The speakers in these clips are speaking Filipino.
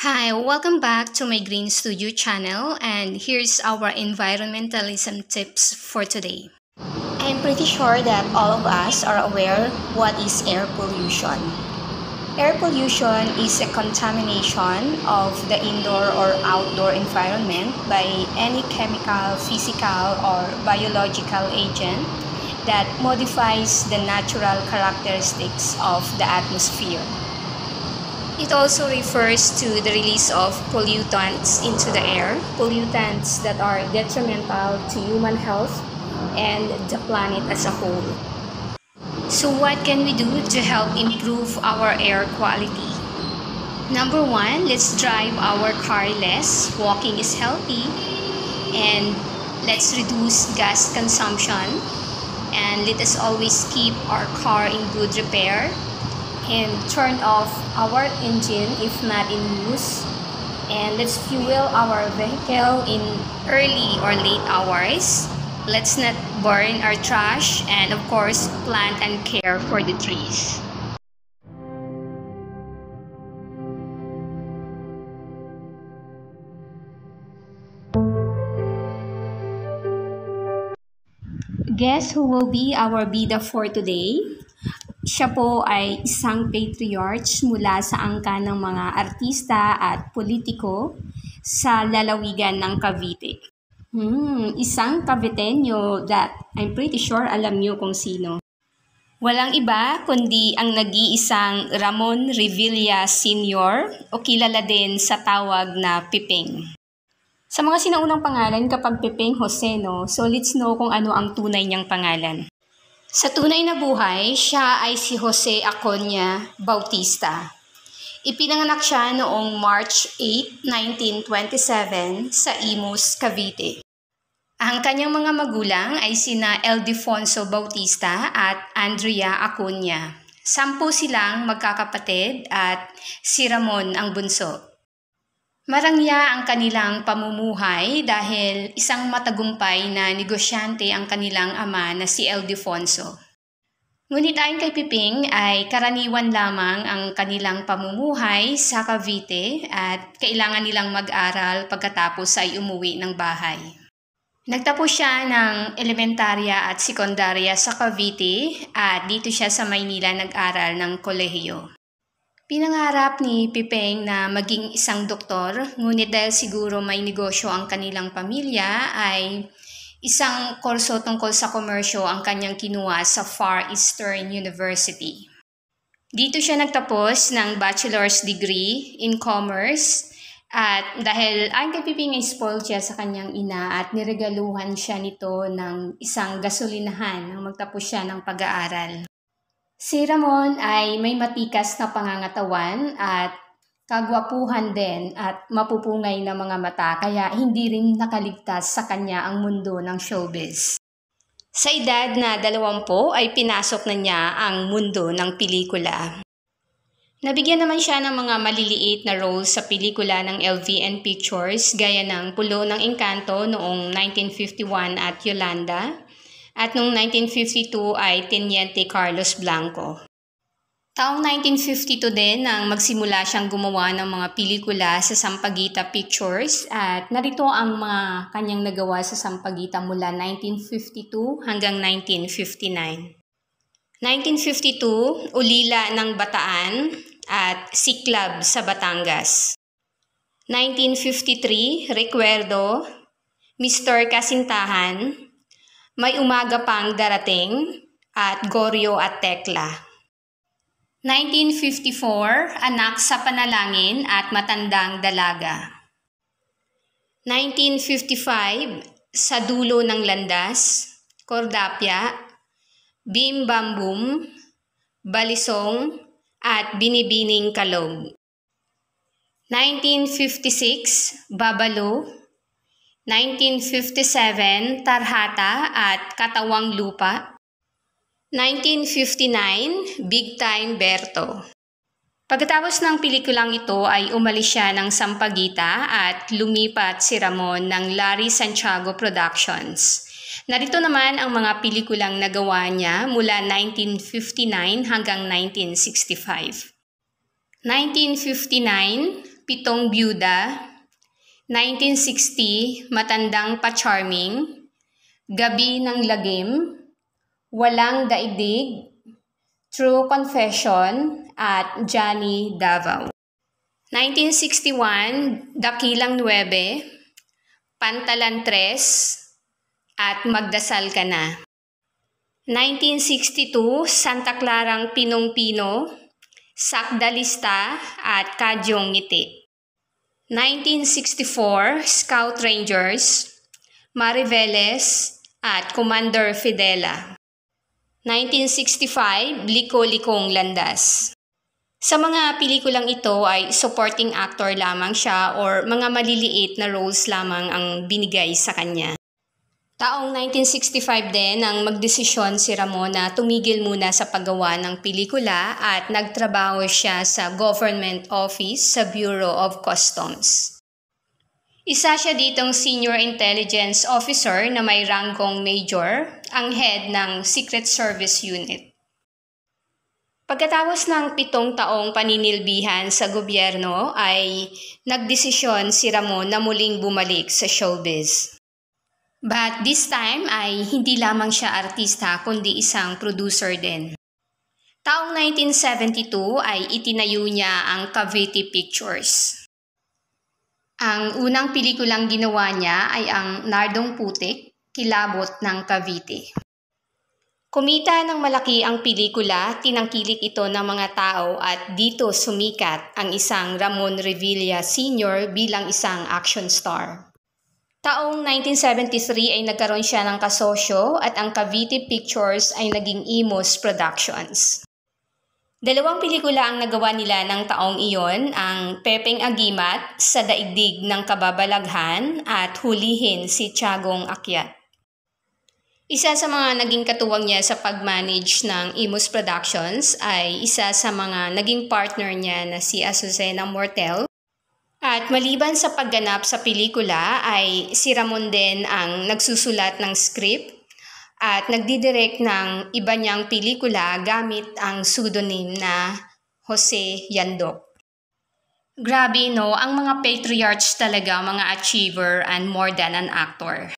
Hi, welcome back to my Green Studio channel, and here's our environmentalism tips for today. I'm pretty sure that all of us are aware what is air pollution. Air pollution is a contamination of the indoor or outdoor environment by any chemical, physical, or biological agent that modifies the natural characteristics of the atmosphere. It also refers to the release of pollutants into the air, pollutants that are detrimental to human health and the planet as a whole. So what can we do to help improve our air quality? Number one, let's drive our car less. Walking is healthy. And let's reduce gas consumption. And let us always keep our car in good repair. And turn off our engine if not in use, and let's fuel our vehicle in early or late hours. Let's not burn our trash, and of course plant and care for the trees. Guess who will be our bida for today? Siya po ay isang patriarch mula sa angka ng mga artista at politiko sa lalawigan ng Cavite. Isang Caviteño that I'm pretty sure alam niyo kung sino. Walang iba kundi ang nag-iisang Ramon Revilla Sr. o kilala din sa tawag na Piping. Sa mga sinaunang pangalan kapag Piping Jose, so let's know kung ano ang tunay niyang pangalan. Sa tunay na buhay, siya ay si Jose Acoña Bautista. Ipinanganak siya noong March 8, 1927 sa Imus, Cavite. Ang kanyang mga magulang ay sina Ildefonso Bautista at Andrea Acoña. 10 silang magkakapatid at si Ramon ang bunso. Marangya ang kanilang pamumuhay dahil isang matagumpay na negosyante ang kanilang ama na si Ildefonso. Ngunit ayon kay Piping ay karaniwan lamang ang kanilang pamumuhay sa Cavite at kailangan nilang mag-aral pagkatapos ay umuwi ng bahay. Nagtapos siya ng elementarya at sekundarya sa Cavite at dito siya sa Maynila nag-aral ng kolehiyo. Pinangarap ni Pipeng na maging isang doktor, ngunit dahil siguro may negosyo ang kanilang pamilya ay isang kurso tungkol sa komersyo ang kanyang kinuha sa Far Eastern University. Dito siya nagtapos ng bachelor's degree in commerce at dahil ayon kay Pipeng ay spoiled siya sa kanyang ina at niregaluhan siya nito ng isang gasolinahan nang magtapos siya ng pag-aaral. Si Ramon ay may matikas na pangangatawan at kagwapuhan din at mapupungay na mga mata kaya hindi rin nakaligtas sa kanya ang mundo ng showbiz. Sa edad na 20 ay pinasok na niya ang mundo ng pelikula. Nabigyan naman siya ng mga maliliit na roles sa pelikula ng LVN Pictures gaya ng Pulo ng Engkanto noong 1951 at Yolanda. At noong 1952 ay Teniente Carlos Blanco. Taong 1952 din nang magsimula siyang gumawa ng mga pelikula sa Sampaguita Pictures at narito ang mga kanyang nagawa sa Sampaguita mula 1952 hanggang 1959. 1952, Ulila ng Bataan at Siklab sa Batangas. 1953, Recuerdo, Mr. Kasintahan, May Umaga Pang Darating at Goryo at Tekla. 1954, Anak sa Panalangin at Matandang Dalaga. 1955, Sa Dulo ng Landas, Cordapia, Bim Bam Boom, Balisong at Binibining Kalog. 1956, Babalo. 1957, Tarhata at Katawang Lupa. 1959, Big Time Berto. Pagkatapos ng pelikulang ito ay umalis siya ng Sampaguita at lumipat si Ramon ng Larry Santiago Productions. Narito naman ang mga pelikulang nagawa niya mula 1959 hanggang 1965. 1959, Pitong Byuda, 1960, Matandang Pa-Charming, Gabi ng Lagim, Walang Daigdig, True Confession, at Johnny Davao. 1961, Dakilang 9, Pantalan 3, at Magdasal Ka Na. 1962, Santa Clarang Pinong-Pino, Sakdalista, at Kadyong Ngiti. 1964, Scout Rangers, Mariveles, at Commander Fidela. 1965, Liko-Likong Landas. Sa mga pelikulang ito ay supporting actor lamang siya or mga maliliit na roles lamang ang binigay sa kanya. Taong 1965 din nang magdesisyon si Ramon na tumigil muna sa paggawa ng pelikula at nagtrabaho siya sa government office sa Bureau of Customs. Isa siya ditong Senior Intelligence Officer na may ranggong Major, ang head ng Secret Service Unit. Pagkatapos ng 7 taong paninilbihan sa gobyerno ay nagdesisyon si Ramon na muling bumalik sa showbiz. But this time ay hindi lamang siya artista kundi isang producer din. Taong 1972 ay itinayo niya ang Cavite Pictures. Ang unang pelikulang ginawa niya ay ang Nardong Putik, Kilabot ng Cavite. Kumita ng malaki ang pelikula, tinangkilik ito ng mga tao at dito sumikat ang isang Ramon Revilla Sr. bilang isang action star. Taong 1973 ay nagkaroon siya ng kasosyo at ang Cavite Pictures ay naging Imos Productions. 2 pelikula ang nagawa nila ng taong iyon, ang Pepeng Agimat, Sa Daigdig ng Kababalaghan at Hulihin si Tiagong Akyat. Isa sa mga naging katuwang niya sa pag-manage ng Imos Productions ay isa sa mga naging partner niya na si Azucena Mortel. At maliban sa pagganap sa pelikula ay si Ramon din ang nagsusulat ng script at nagdidirect ng iba niyang pelikula gamit ang pseudonym na Jose Yandok. Grabe no, ang mga patriarchs talaga, mga achiever and more than an actor.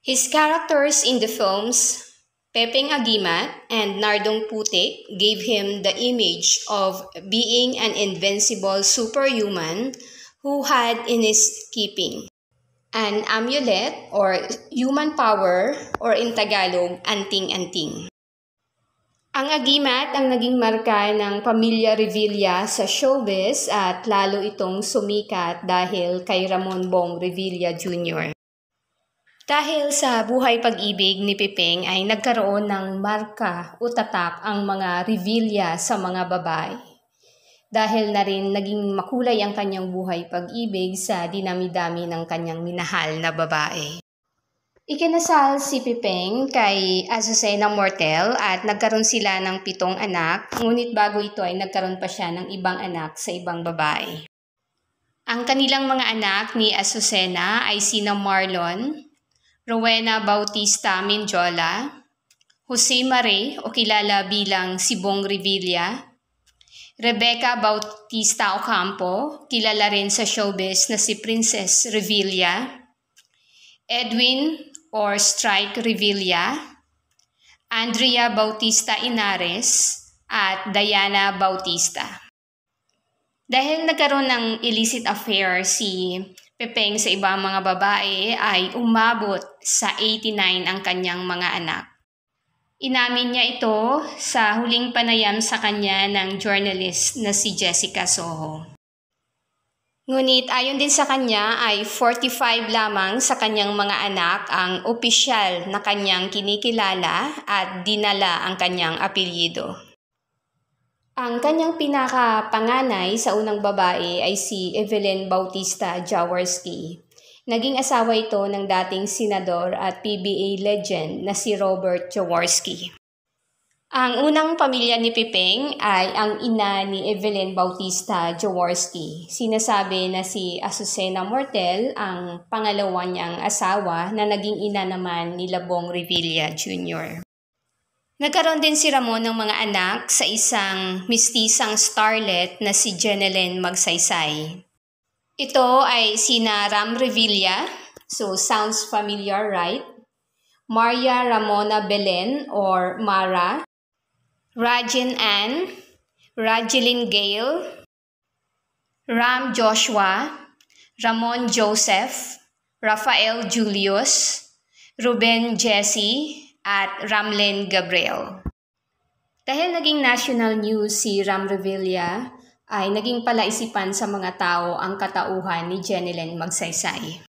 His characters in the films Pepeng Agimat and Nardong Putik gave him the image of being an invincible superhuman who had in his keeping an amulet or human power or in Tagalog, anting-anting. Ang Agimat ang naging marka ng pamilya Revilla sa showbiz at lalo itong sumikat dahil kay Ramon Bong Revilla Jr. Dahil sa buhay pag-ibig ni Pepeng ay nagkaroon ng marka o tatak ang mga Revilla sa mga babae. Dahil na rin naging makulay ang kanyang buhay pag-ibig sa dinami-dami ng kanyang minahal na babae. Ikinasal si Pepeng kay Azucena Mortel at nagkaroon sila ng 7 anak, ngunit bago ito ay nagkaroon pa siya ng ibang anak sa ibang babae. Ang kanilang mga anak ni Azucena ay sina Marlon, Rowena Bautista Minjola, Jose Mare o kilala bilang si Bong Revilla, Rebecca Bautista Ocampo, kilala rin sa showbiz na si Princess Revilla, Edwin or Strike Revilla, Andrea Bautista Inares, at Diana Bautista. Dahil nagkaroon ng illicit affair si Pepeng sa ibang mga babae ay umabot sa 89 ang kanyang mga anak. Inamin niya ito sa huling panayam sa kanya ng journalist na si Jessica Soho. Ngunit ayon din sa kanya ay 45 lamang sa kanyang mga anak ang opisyal na kanyang kinikilala at dinala ang kanyang apelyido. Ang kanyang pinakapanganay sa unang babae ay si Evelyn Bautista Jaworski. Naging asawa ito ng dating senador at PBA legend na si Robert Jaworski. Ang unang pamilya ni Pepeng ay ang ina ni Evelyn Bautista Jaworski. Sinasabi na si Azucena Mortel ang pangalawa niyang asawa na naging ina naman ni Bong Revilla Jr. Nagkaroon din si Ramon ng mga anak sa isang mistisang starlet na si Jenelyn Magsaysay. Ito ay sina Ram Revilla, so sounds familiar, right? Maria Ramona Belen or Mara, Rajen Ann, Rajelyn Gale, Ram Joshua, Ramon Joseph, Rafael Julius, Ruben Jesse, at Ramlen Gabriel. Dahil naging national news si Ram Revilla, ay naging palaisipan sa mga tao ang katauhan ni Jenelyn Magsaysay.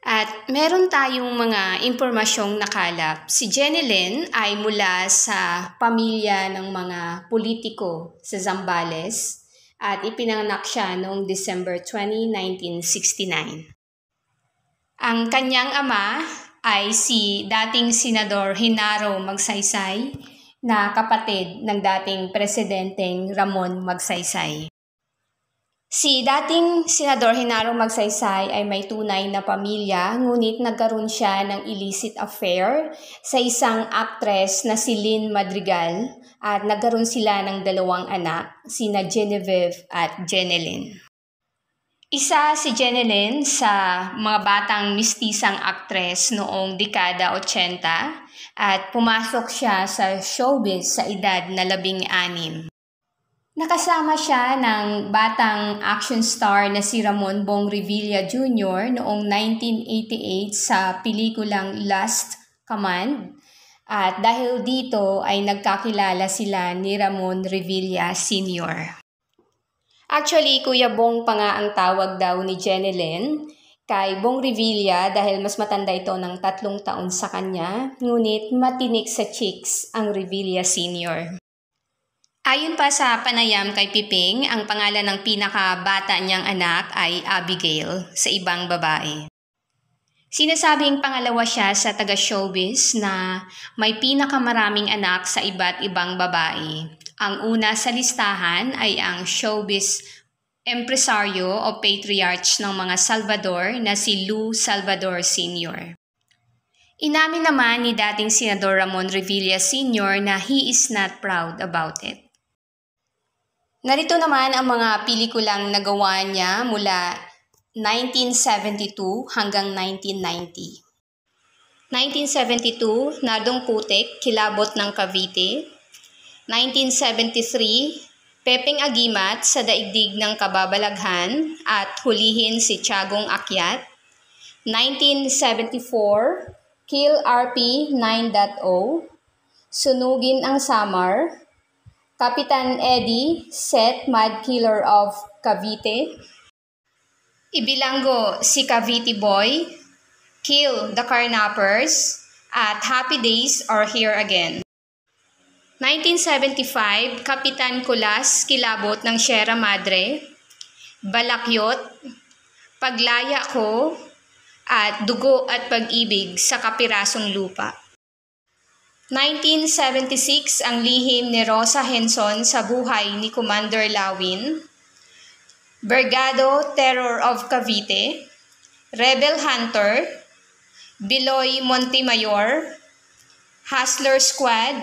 At meron tayong mga impormasyong nakalap. Si Jenelyn ay mula sa pamilya ng mga politiko sa Zambales at ipinanganak siya noong December 20, 1969. Ang kanyang ama ay si dating Senador Genaro Magsaysay na kapatid ng dating Presidenteng Ramon Magsaysay. Si dating Senador Genaro Magsaysay ay may tunay na pamilya, ngunit nagkaroon siya ng illicit affair sa isang actress na si Lynn Madrigal at nagkaroon sila ng 2 anak, sina Genevieve at Jenelyn. Isa si Jenelyn sa mga batang mistisang aktres noong dekada 80 at pumasok siya sa showbiz sa edad na 16. Nakasama siya ng batang action star na si Ramon Bong Revilla Jr. noong 1988 sa pelikulang Last Command at dahil dito ay nagkakilala sila ni Ramon Revilla Sr. Actually, Kuya Bong pa nga ang tawag daw ni Jenelyn kay Bong Revilla dahil mas matanda ito ng 3 taon sa kanya, ngunit matinik sa chicks ang Revilla Sr. Ayon pa sa panayam kay Piping, ang pangalan ng pinakabata niyang anak ay Abigail sa ibang babae. Sinasabing pangalawa siya sa taga-showbiz na may pinakamaraming anak sa iba't ibang babae. Ang una sa listahan ay ang showbiz empresaryo o patriarch ng mga Salvador na si Lou Salvador Sr. Inamin naman ni dating Senador Ramon Revilla Sr. na he is not proud about it. Narito naman ang mga pelikulang nagawa niya mula 1972 hanggang 1990. 1972, Nadong Putik, Kilabot ng Cavite. 1973, Pepeng Agimat sa Daigdig ng Kababalaghan at Hulihin si Tiagong Akyat. 1974, Kill RP 9.0, Sunugin ang Samar, Kapitan Eddie, Set Mad Killer of Cavite, Ibilanggo si Cavite Boy, Kill the Carnappers, at Happy Days Are Here Again. 1975, Kapitan Kulas, Kilabot ng Sierra Madre, Balakyot, Paglaya Ko, at Dugo at Pag-ibig sa Kapirasong Lupa. 1976, Ang Lihim ni Rosa Henson sa Buhay ni Commander Lawin, Bergado, Terror of Cavite, Rebel Hunter, Biloy Montemayor, Hustler Squad,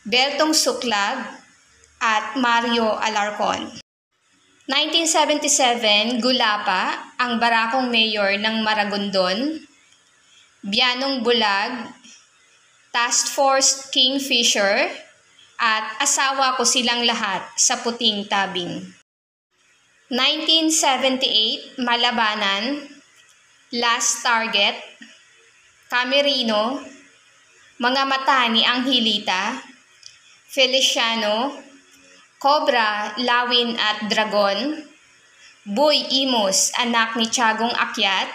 Beltong Suklag, at Mario Alarcon. 1977, Gulapa, ang barakong mayor ng Maragondon, Bianong Bulag, Task Force Kingfisher, at Asawa Ko Silang Lahat sa Puting Tabing. 1978, Malabanan, Last Target, Camerino, Mga Mata ni Angelita, Feliciano, Cobra, Lawin at Dragon, Boy Imos, Anak ni Tiagong Akyat,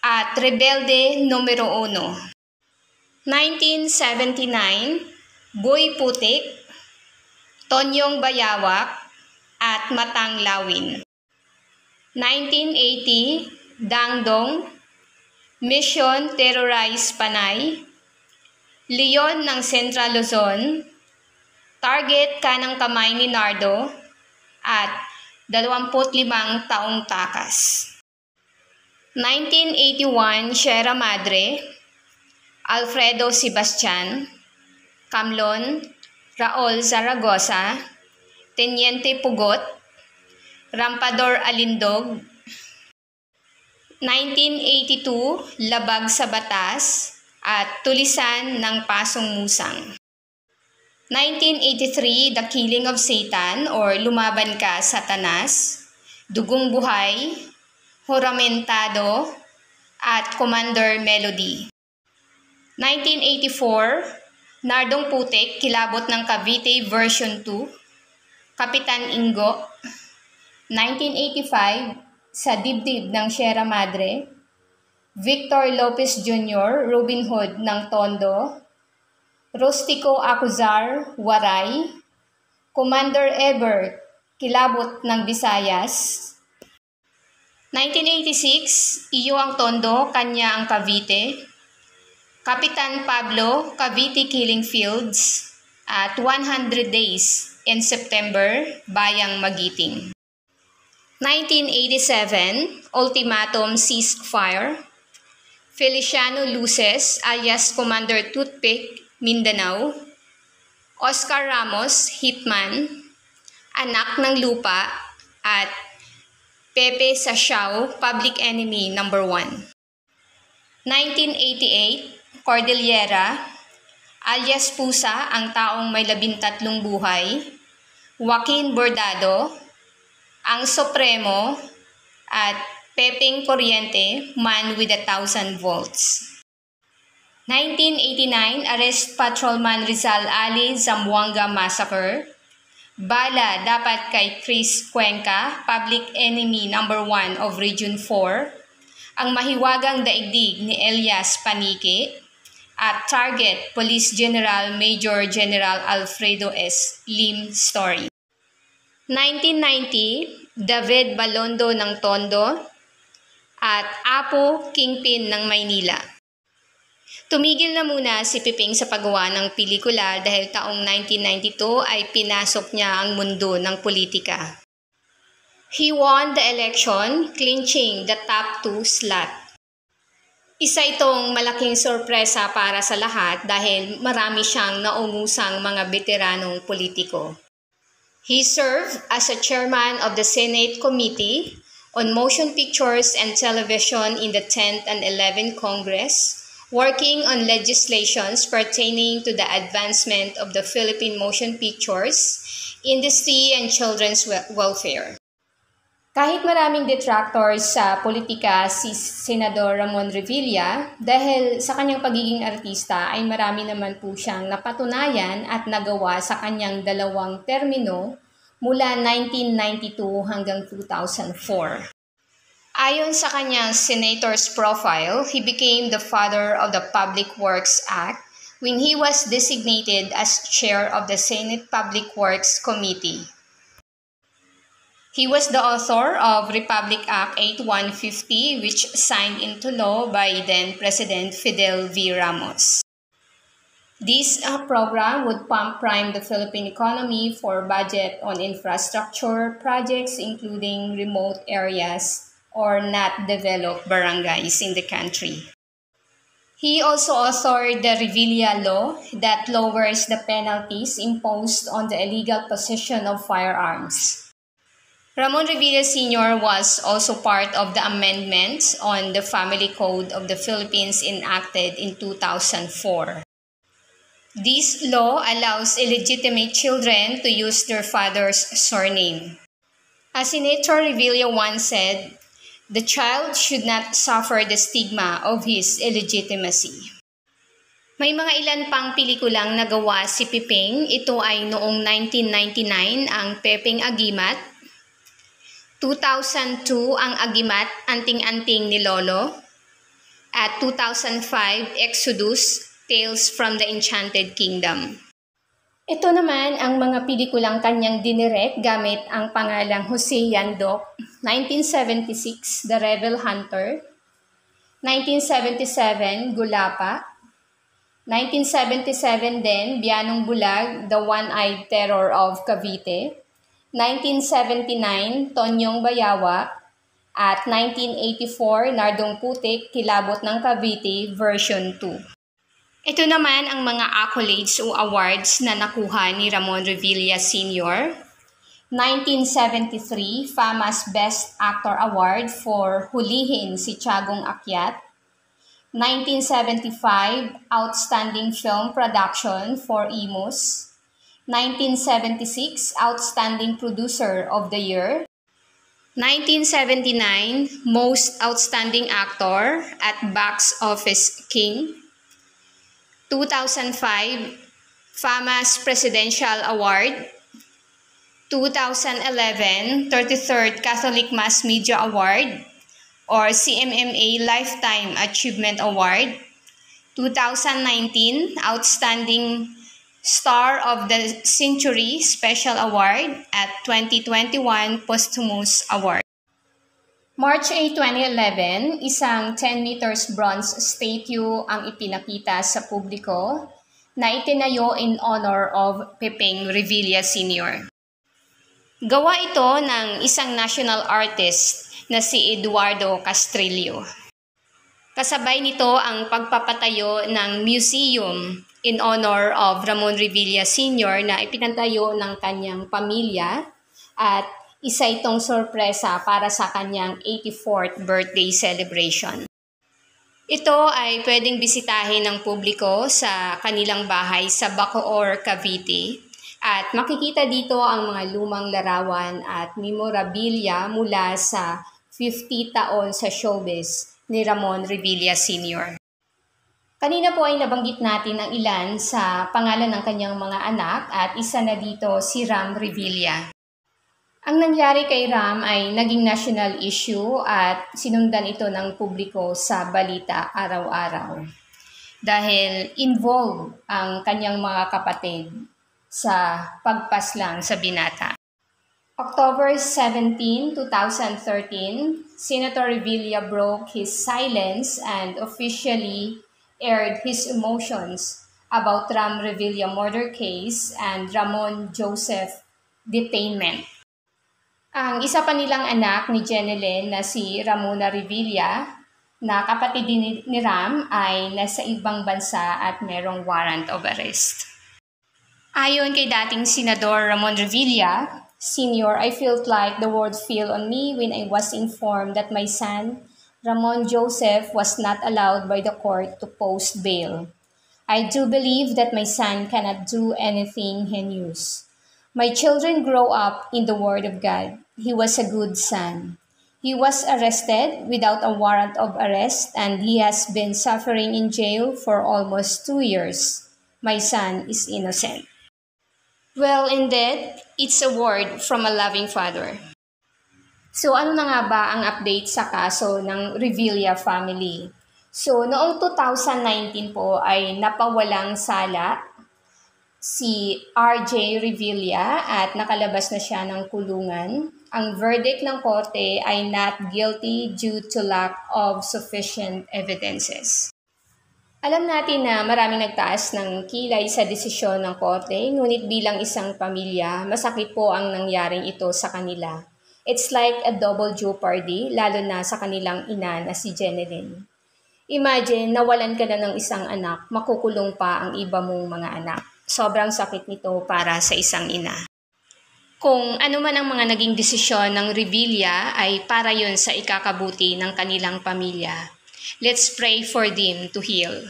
at Rebelde Numero 1. 1979, Boy Putik, Tonyong Bayawak, at Matang Lawin. 1980, Dangdong, Mission Terrorize Panay, Leon ng Central Luzon, Target Kanang Kamay ni Nardo, at 25 taong takas. 1981, Sierra Madre, Alfredo Sebastian, Camlon, Raul Zaragoza, Teniente Pugot, Rampador Alindog. 1982, Labag sa Batas at Tulisan ng Pasong Musang. 1983, The Killing of Satan or Lumaban Ka, Satanas, Dugong Buhay, Horamentado, at Commander Melody. 1984, Nardong Putik, Kilabot ng Cavite version 2, Kapitan Ingo. 1985, Sa Dibdib ng Sierra Madre, Victor Lopez Jr., Robin Hood ng Tondo, Rustico Acuzar, Waray, Commander Ebert, Kilabot ng Visayas. 1986, Iyo ang Tondo, Kanya ang Cavite, Kapitan Pablo, Cavite Killing Fields, at 100 Days in September, Bayang Magiting. 1987, Ultimatum Ceasefire, Feliciano Luces alias Commander Toothpick, Mindanao, Oscar Ramos, Hitman, Anak ng Lupa, at Pepe Sasiao, Public Enemy No. 1. 1988, Cordillera, alias Pusa, ang taong may 13 buhay, Joaquin Bordado, ang Supremo, at Pepeng Corriente, Man with 1,000 volts. 1989, Arrest Patrolman Rizal Ali Zamboanga Massacre, Bala dapat kay Chris Cuenca, Public Enemy No. 1 of Region 4, ang Mahiwagang Daigdig ni Elias Panique, at Target Police General Major General Alfredo S. Lim Story. 1990, David Balondo ng Tondo, at Apo Kingpin ng Maynila. Tumigil na muna si Piping sa paggawa ng pelikula dahil taong 1992 ay pinasok niya ang mundo ng politika. He won the election, clinching the top 2 slot. Isa itong malaking sorpresa para sa lahat dahil marami siyang naungusang mga veteranong politiko. He served as a chairman of the Senate Committee on Motion Pictures and Television in the 10th and 11th Congress, working on legislations pertaining to the advancement of the Philippine motion pictures industry and children's welfare. Kahit maraming detractors sa politika si Senador Ramon Revilla, dahil sa kanyang pagiging artista ay marami naman po siyang napatunayan at nagawa sa kanyang 2 termino mula 1992 hanggang 2004. Ayon sa kanyang senator's profile, he became the father of the Public Works Act when he was designated as chair of the Senate Public Works Committee. He was the author of Republic Act 8150, which signed into law by then-President Fidel V. Ramos. This program would prime the Philippine economy for budget on infrastructure projects including remote areas or not developed barangays in the country. He also authored the Revilla Law that lowers the penalties imposed on the illegal possession of firearms. Ramon Revilla Sr. was also part of the amendments on the Family Code of the Philippines enacted in 2004. This law allows illegitimate children to use their father's surname. As Senator Revilla once said, the child should not suffer the stigma of his illegitimacy. May mga ilan pang pelikulang nagawa si Piping. Ito ay noong 1999 ang Pepeng Agimat, 2002 ang Agimat, Anting-Anting ni Lolo, at 2005 Exodus, Tales from the Enchanted Kingdom. Ito naman ang mga pelikulang kanyang dinirect gamit ang pangalang Jose Yandok, 1976 The Rebel Hunter, 1977 Gulapa, 1977 din Bianong Bulag, The One-Eyed Terror of Cavite, 1979 Tonyong Bayawa, at 1984 Nardong Putik, Kilabot ng Cavite version 2. Ito naman ang mga accolades o awards na nakuha ni Ramon Revilla Sr. 1973, FAMAS Best Actor Award for Hulihin si Tiagong Akyat. 1975, Outstanding Film Production for Imus. 1976, Outstanding Producer of the Year. 1979, Most Outstanding Actor at Box Office King. 2005, FAMAS Presidential Award. 2011, 33rd Catholic Mass Media Award or CMMA Lifetime Achievement Award. 2019, Outstanding Star of the Century Special Award at 2021 Posthumous Award. March 8, 2011, isang 10 meters bronze statue ang ipinakita sa publiko na itinayo in honor of Pepeng Revilla Sr. Gawa ito ng isang national artist na si Eduardo Castrillo. Kasabay nito ang pagpapatayo ng museum in honor of Ramon Revilla Sr. na ipinatayo ng kanyang pamilya at isa itong sorpresa para sa kanyang 84th birthday celebration. Ito ay pwedeng bisitahin ng publiko sa kanilang bahay sa Bacoor, Cavite at makikita dito ang mga lumang larawan at memorabilia mula sa 50 taon sa showbiz ni Ramon Revilla Sr. Kanina po ay nabanggit natin ang ilan sa pangalan ng kanyang mga anak at isa na dito si Ram Revilla. Ang nangyari kay Ram ay naging national issue at sinundan ito ng publiko sa balita araw-araw dahil involved ang kanyang mga kapatid sa pagpaslang sa binata. October 17, 2013, Senator Revilla broke his silence and officially aired his emotions about Ram Revilla murder case and Ramon Joseph detainment. Ang isa pa nilang anak ni Jenelyn na si Ramona Revilla, na kapatid din ni Ram, ay nasa ibang bansa at merong warrant of arrest. Ayon kay dating Senador Ramon Revilla Sr., I felt like the world fell on me when I was informed that my son, Ramon Joseph, was not allowed by the court to post bail. I do believe that my son cannot do anything heinous. My children grow up in the Word of God. He was a good son. He was arrested without a warrant of arrest and he has been suffering in jail for almost 2 years. My son is innocent. Well, indeed, it's a word from a loving father. So ano na nga ba ang update sa kaso ng Revilla family? So noong 2019 po ay napawalang sala si RJ Revilla at nakalabas na siya ng kulungan. Ang verdict ng korte ay not guilty due to lack of sufficient evidences. Alam natin na maraming nagtaas ng kilay sa desisyon ng korte, ngunit bilang isang pamilya, masakit po ang nangyaring ito sa kanila. It's like a double jeopardy, lalo na sa kanilang ina na si Jenelyn. Imagine, nawalan ka na ng isang anak, makukulong pa ang iba mong mga anak. Sobrang sakit nito para sa isang ina. Kung ano man ang mga naging desisyon ng Revilla ay para yun sa ikakabuti ng kanilang pamilya. Let's pray for them to heal.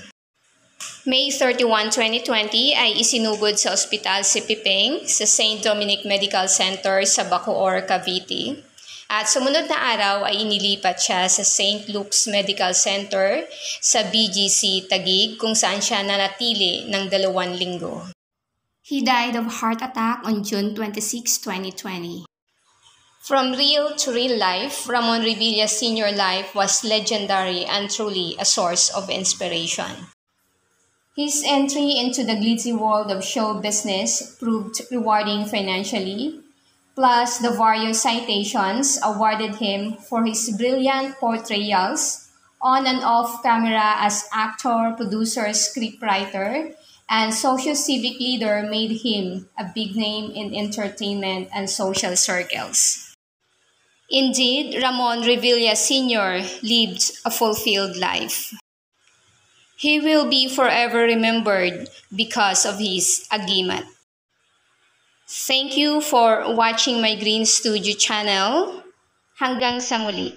May 31, 2020 ay isinugod sa ospital si Pepeng sa St. Dominic Medical Center sa Bacoor, Cavite. At sumunod na araw ay inilipat siya sa St. Luke's Medical Center sa BGC Taguig kung saan siya nanatili ng 2 linggo. He died of heart attack on June 26, 2020. From real to real life, Ramon Revilla Sr. life was legendary and truly a source of inspiration. His entry into the glitzy world of show business proved rewarding financially, plus the various citations awarded him for his brilliant portrayals on and off camera as actor, producer, scriptwriter, and socio-civic leader made him a big name in entertainment and social circles. Indeed, Ramon Revilla Sr. lived a fulfilled life. He will be forever remembered because of his agimat. Thank you for watching my Green Studio channel. Hanggang sa muli.